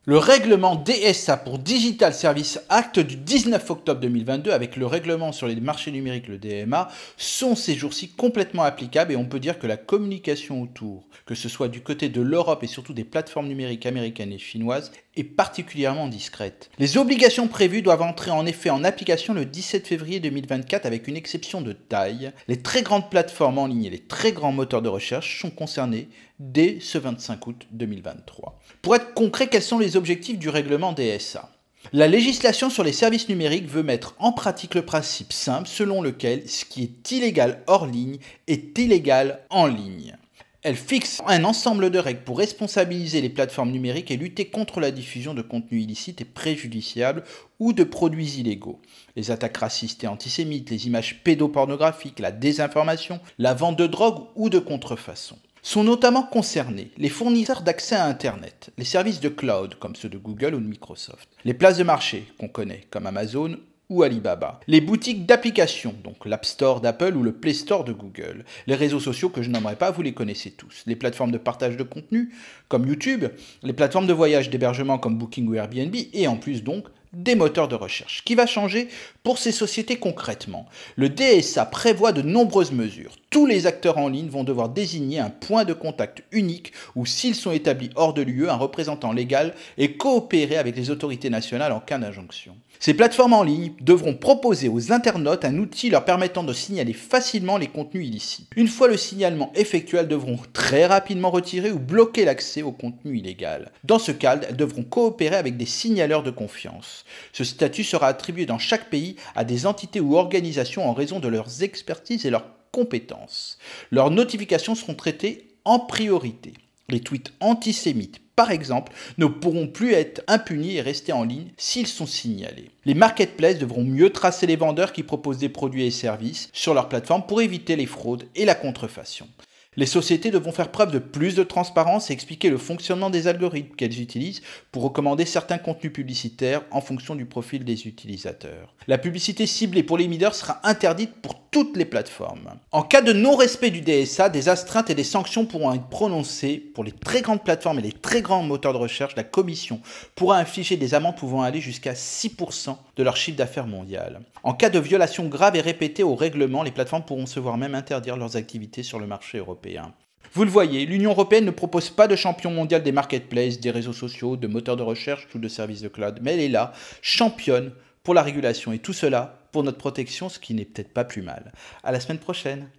Le règlement DSA pour Digital Service Act du 19 octobre 2022 avec le règlement sur les marchés numériques, le DMA, sont ces jours-ci complètement applicables et on peut dire que la communication autour, que ce soit du côté de l'Europe et surtout des plateformes numériques américaines et chinoises, est particulièrement discrète. Les obligations prévues doivent entrer en effet en application le 17 février 2024 avec une exception de taille. Les très grandes plateformes en ligne et les très grands moteurs de recherche sont concernés dès ce 25 août 2023. Pour être concret, quels sont les objectifs du règlement DSA ? La législation sur les services numériques veut mettre en pratique le principe simple selon lequel ce qui est illégal hors ligne est illégal en ligne. Elle fixe un ensemble de règles pour responsabiliser les plateformes numériques et lutter contre la diffusion de contenus illicites et préjudiciables ou de produits illégaux. Les attaques racistes et antisémites, les images pédopornographiques, la désinformation, la vente de drogue ou de contrefaçon. Sont notamment concernés les fournisseurs d'accès à Internet, les services de cloud comme ceux de Google ou de Microsoft, les places de marché qu'on connaît comme Amazon ou Alibaba, les boutiques d'applications, donc l'App Store d'Apple ou le Play Store de Google, les réseaux sociaux que je nommerai pas, vous les connaissez tous, les plateformes de partage de contenu comme YouTube, les plateformes de voyage d'hébergement comme Booking ou Airbnb et en plus donc des moteurs de recherche. Qui va changer pour ces sociétés concrètement ? Le DSA prévoit de nombreuses mesures. Tous les acteurs en ligne vont devoir désigner un point de contact unique ou s'ils sont établis hors de l'UE, un représentant légal et coopérer avec les autorités nationales en cas d'injonction. Ces plateformes en ligne devront proposer aux internautes un outil leur permettant de signaler facilement les contenus illicites. Une fois le signalement effectué, elles devront très rapidement retirer ou bloquer l'accès au contenu illégal. Dans ce cas, elles devront coopérer avec des signaleurs de confiance. Ce statut sera attribué dans chaque pays à des entités ou organisations en raison de leurs expertises et leurs compétences. Leurs notifications seront traitées en priorité. Les tweets antisémites, par exemple, ne pourront plus être impunis et rester en ligne s'ils sont signalés. Les marketplaces devront mieux tracer les vendeurs qui proposent des produits et services sur leur plateforme pour éviter les fraudes et la contrefaçon. Les sociétés devront faire preuve de plus de transparence et expliquer le fonctionnement des algorithmes qu'elles utilisent pour recommander certains contenus publicitaires en fonction du profil des utilisateurs. La publicité ciblée pour les mineurs sera interdite pour toutes les plateformes. En cas de non-respect du DSA, des astreintes et des sanctions pourront être prononcées. Pour les très grandes plateformes et les très grands moteurs de recherche, la commission pourra infliger des amendes pouvant aller jusqu'à 6% de leur chiffre d'affaires mondial. En cas de violation grave et répétée au règlement, les plateformes pourront se voir même interdire leurs activités sur le marché européen. Vous le voyez, l'Union européenne ne propose pas de champion mondial des marketplaces, des réseaux sociaux, de moteurs de recherche ou de services de cloud, mais elle est là, championne pour la régulation et tout cela pour notre protection, ce qui n'est peut-être pas plus mal. À la semaine prochaine.